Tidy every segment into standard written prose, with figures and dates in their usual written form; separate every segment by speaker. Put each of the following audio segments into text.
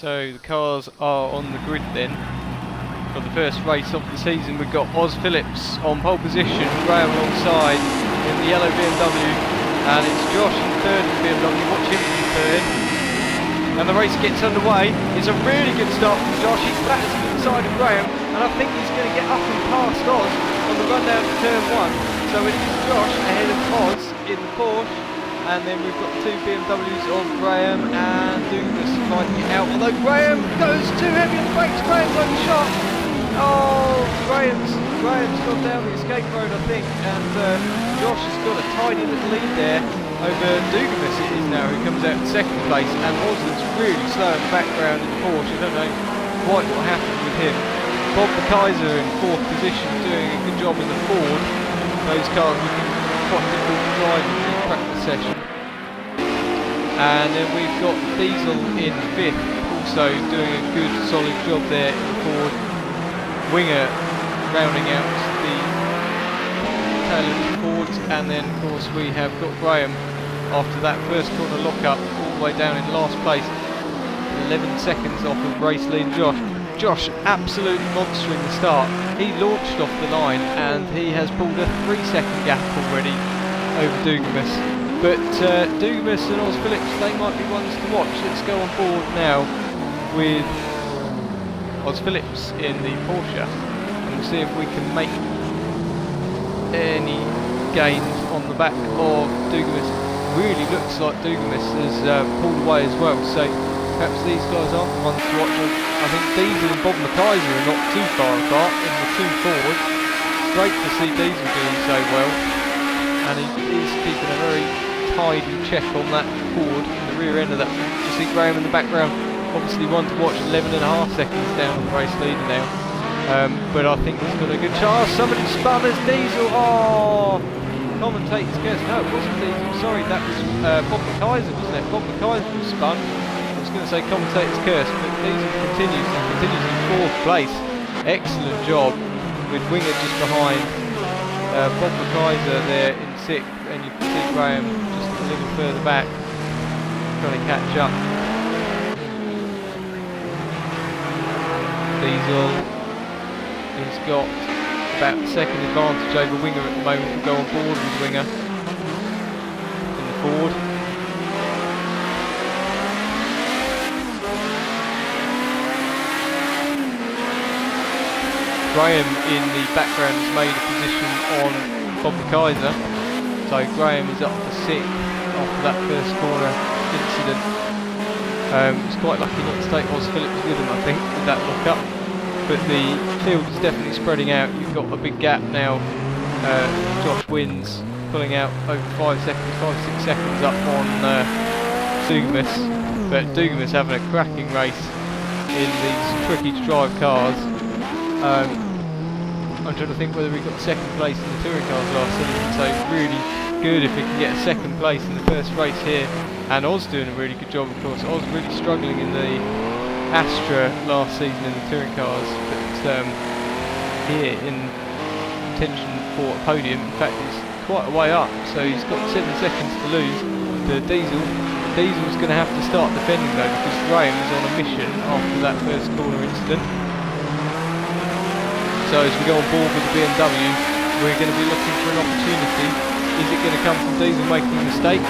Speaker 1: So the cars are on the grid then. For the first race of the season, we've got Oz Phillips on pole position, Graham alongside in the yellow BMW, and it's Josh in third in the BMW. Watch him in third. And the race gets underway. It's a really good start from Josh. He's flat to the side of Graham, and I think he's going to get up and past Oz on the run down to turn one. So it is Josh ahead of Oz in the Porsche. And then we've got two BMWs of Graham and Douglas fighting it out. Although Graham goes too heavy on the brakes, Graham's overshot. Oh, Graham's gone down the escape road, I think, and Josh has got a tiny little lead there over Douglas. It is now who comes out in second place, and Osland's really slow in the background in the Porsche. I don't know quite what happened with him. Bob the Kaiser in fourth position, doing a good job in the Ford. Those cars would be quite difficult to drive in the practice session. And then we've got Diesel in fifth, also doing a good solid job there in the Ford. Winger rounding out the tail of the Fords, and then of course we have got Graham after that first corner lock-up all the way down in last place, 11 seconds off of race lead Josh. Josh absolutely monstering the start. He launched off the line and he has pulled a 3-second gap already over Douglas. But Douglas and Oz Phillips, they might be ones to watch. Let's go on board now with Oz Phillips in the Porsche, and we'll see if we can make any gains on the back of Douglas. Really looks like Douglas has pulled away as well, so perhaps these guys aren't the ones to watch. I think Diesel and Bob McKaiser are not too far apart in the two Fords. Great to see Diesel doing so well, and he is keeping a very tidy check on that Ford in the rear end of that. You see Graham in the background, obviously one to watch, 11.5 seconds down on the race leader now. But I think he's got a good chance. Somebody spun as Diesel. Oh, commentator's guess. No, it wasn't Diesel. Sorry, that was Bob McKaiser, wasn't it? Bob McKaiser was spun. I was going to say commentator's curse, but Diesel continues in fourth place. Excellent job with Winger just behind. Bob McKaiser there in sixth, and you can see Graham just a little further back, trying to catch up. Diesel, he's got about a second advantage over Winger at the moment. We'll go on board with Winger in the Ford. Graham in the background has made a position on Bob McKaiser, so Graham is up to sixth after that first corner incident. He's quite lucky not to take Oz Phillips with him, I think, with that lock-up. But the field is definitely spreading out. You've got a big gap now. Josh wins, pulling out over 5 seconds, 5-6 seconds up on Douglas. But Douglas having a cracking race in these tricky to drive cars. I'm trying to think whether he got second place in the touring cars last season, so really good if he can get a second place in the first race here. And Oz doing a really good job, of course. Oz really struggling in the Astra last season in the touring cars, but here in contention for a podium. In fact, he's quite a way up, so he's got 7 seconds to lose to Diesel. Diesel's going to have to start defending though, because Graham is on a mission after that first corner incident. So as we go on board with the BMW, we're going to be looking for an opportunity. Is it going to come from Diesel making a mistake,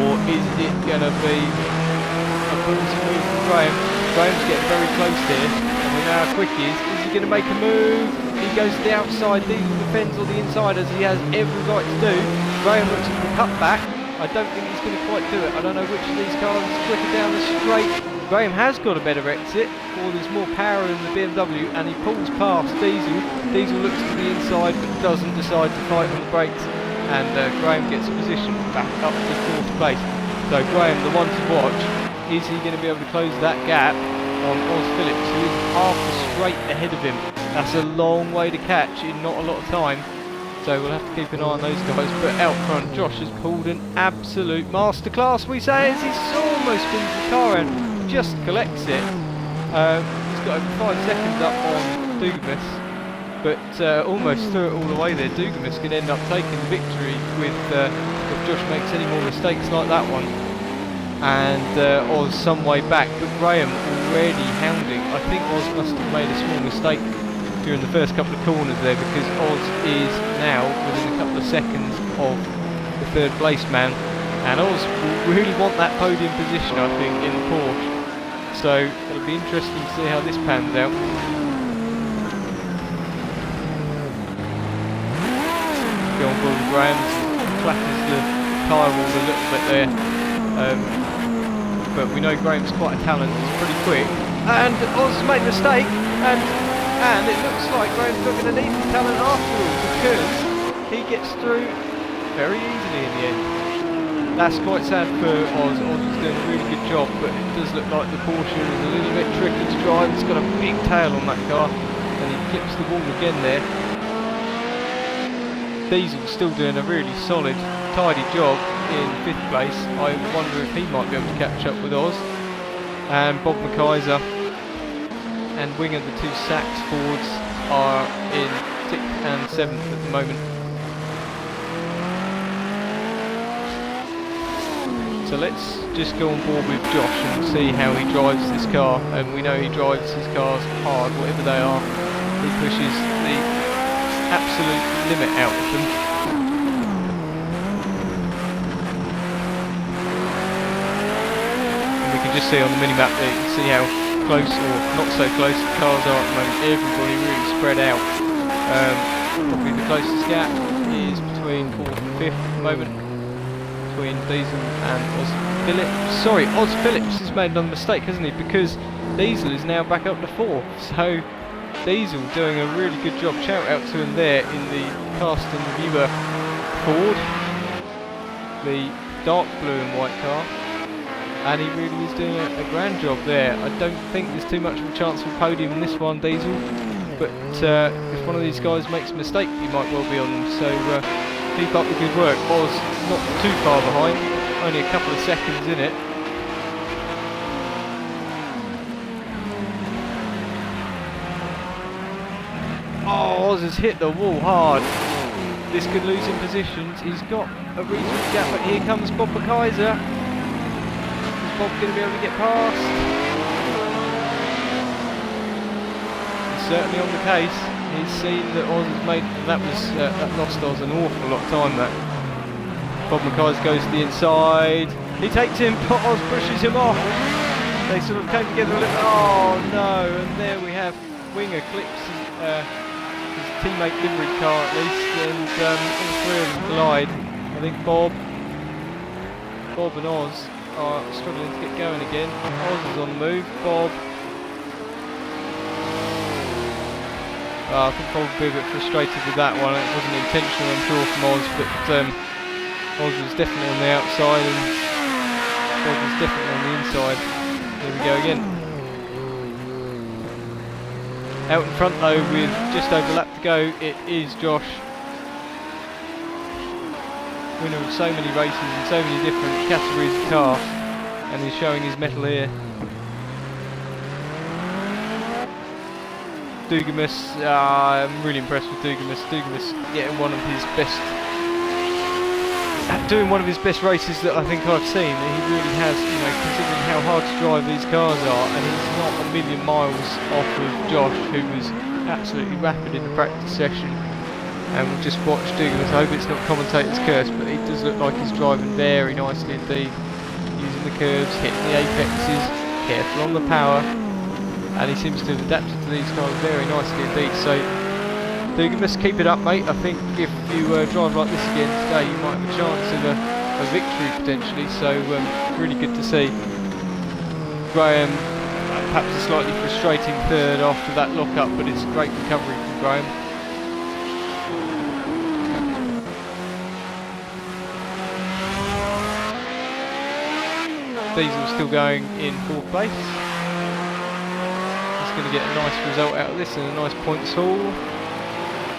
Speaker 1: or is it going to be a ballsy move from Graham? Graham's getting very close here, and we know how quick he is. Is he going to make a move? He goes to the outside, Diesel defends on the inside as he has every right to do. Graham looks at the cutback. I don't think he's going to quite do it. I don't know which of these cars is quicker down the straight. Graham has got a better exit, or there's more power in the BMW, and he pulls past Diesel. Diesel looks to the inside but doesn't decide to fight on the brakes, and Graham gets a position back up to fourth place. So Graham, the one to watch, is he going to be able to close that gap on Oz Phillips, who is half a straight ahead of him? That's a long way to catch in not a lot of time, so we'll have to keep an eye on those guys. But out front, Josh has pulled an absolute masterclass, we say, as he's almost spins the car around. Just collects it. He's got over 5 seconds up on Douglas, but almost threw it all the way there. Douglas can end up taking the victory with if Josh makes any more mistakes like that one. and Oz some way back, but Graham already hounding. I think Oz must have made a small mistake during the first couple of corners there, because Oz is now within a couple of seconds of the third place man, and Oz will really want that podium position, I think, in the Porsche. So it'll be interesting to see how this pans out. Go on board with Graham, clatters the tyre wall a little bit there. But we know Graham's quite a talent, he's pretty quick. And Oz has made a mistake, and it looks like Graham's not going to need the talent after all, because he gets through very easily in the end. That's quite sad for Oz. Oz is doing a really good job, but it does look like the Porsche is a little bit tricky to drive. It's got a big tail on that car, and he clips the wall again there. Diesel's still doing a really solid, tidy job in 5th place. I wonder if he might be able to catch up with Oz. And Bob McKaiser and Winger, the two Sachs Fords, are in 6th and 7th at the moment. So let's just go on board with Josh and see how he drives this car. And we know he drives his cars hard, whatever they are. He pushes the absolute limit out of them. And we can just see on the mini-map there, you can see how close or not so close the cars are at the moment. Everybody really spread out. Probably the closest gap is between 4th and 5th at the moment, between Diesel and Oz Phillips. Sorry, Oz Phillips has made another mistake, hasn't he? Because Diesel is now back up to 4th. So Diesel doing a really good job. Shout out to him there in the Cast and Viewer Ford, the dark blue and white car, and he really is doing a grand job there. I don't think there's too much of a chance for a podium in this one, Diesel, but if one of these guys makes a mistake, he might well be on them. So keep up the good work. Oz not too far behind, only a couple of seconds in it. Oh, Oz has hit the wall hard. This could lose him positions. He's got a reasonable gap, but here comes Bob McKaiser. Is Bob going to be able to get past? It's certainly on the case. He's seen that Oz has made, that lost Oz an awful lot of time, that. Bob McKaiser goes to the inside. He takes him, but Oz pushes him off. They sort of came together a little. Oh no, and there we have Winger clips his teammate livery car at least, and all three of them collide. I think Bob and Oz are struggling to get going again. Oz is on the move. Bob, I think Bob will be a bit frustrated with that one. It wasn't intentional, I'm sure, from Oz, but Oz was definitely on the outside and Bob was definitely on the inside. There we go again. Out in front though, with just over a lap to go, it is Josh. Winner of so many races in so many different categories of car, and he's showing his mettle here. Dugamus, I'm really impressed with Dugamus. Dugamus getting one of his best, doing one of his best races that I think I've seen. He really has, you know, considering how hard to drive these cars are, and he's not a million miles off of Josh, who was absolutely rapid in the practice session. And we'll just watch Dugamus. I hope it's not commentator's curse, but it does look like he's driving very nicely indeed, using the curves, hitting the apexes, careful on the power. And he seems to have adapted to these cars very nicely indeed. So Dugamus, keep it up, mate. I think if you drive like this again today, you might have a chance of a victory potentially. So really good to see. Graham, perhaps a slightly frustrating third after that lock-up, but it's a great recovery from Graham. Diesel still going in 4th place. Going to get a nice result out of this and a nice points haul.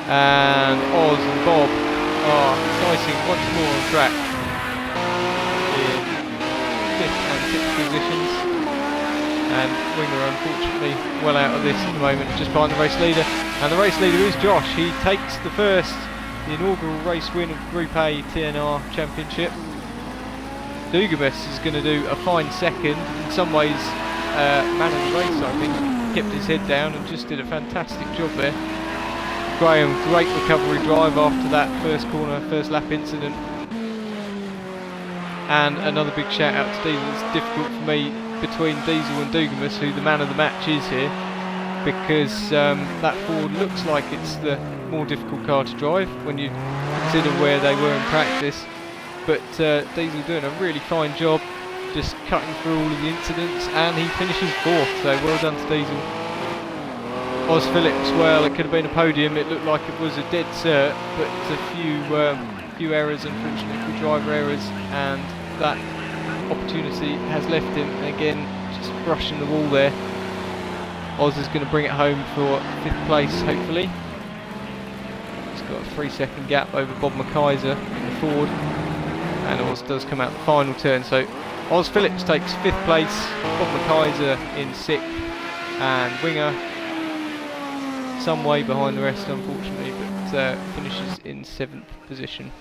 Speaker 1: And Oz and Bob are dicing once more on track in 5th and 6th positions, and Winger unfortunately well out of this at the moment, just behind the race leader, and the race leader is Josh. He takes the inaugural race win of Group A TNR Championship. Dugames is going to do a fine second. In some ways, man of the race, I think. Kept his head down and just did a fantastic job there. Graham, great recovery drive after that first corner, first lap incident. And another big shout out to Diesel. It's difficult for me between Diesel and Dugames, who the man of the match is here, because that Ford looks like it's the more difficult car to drive when you consider where they were in practice. But Diesel doing a really fine job, just cutting through all of the incidents, and he finishes 4th, so well done to Diesel. Oz Phillips, well, it could have been a podium. It looked like it was a dead cert, but a few errors, unfortunately, driver errors, and that opportunity has left him. Again, just brushing the wall there. Oz is going to bring it home for 5th place, hopefully. He's got a 3-second gap over Bob McKaiser in the Ford, and Oz does come out the final turn. So Oz Phillips takes 5th place, Bob McKaiser in 6th, and Winger some way behind the rest, unfortunately, but finishes in 7th position.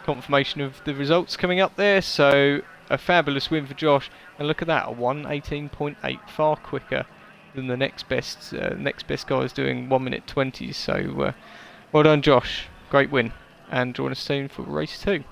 Speaker 1: Confirmation of the results coming up there, so a fabulous win for Josh, and look at that, a 1:18.8, far quicker than the next best. Next best guy is doing 1:20, so well done Josh, great win, and join us soon for race 2.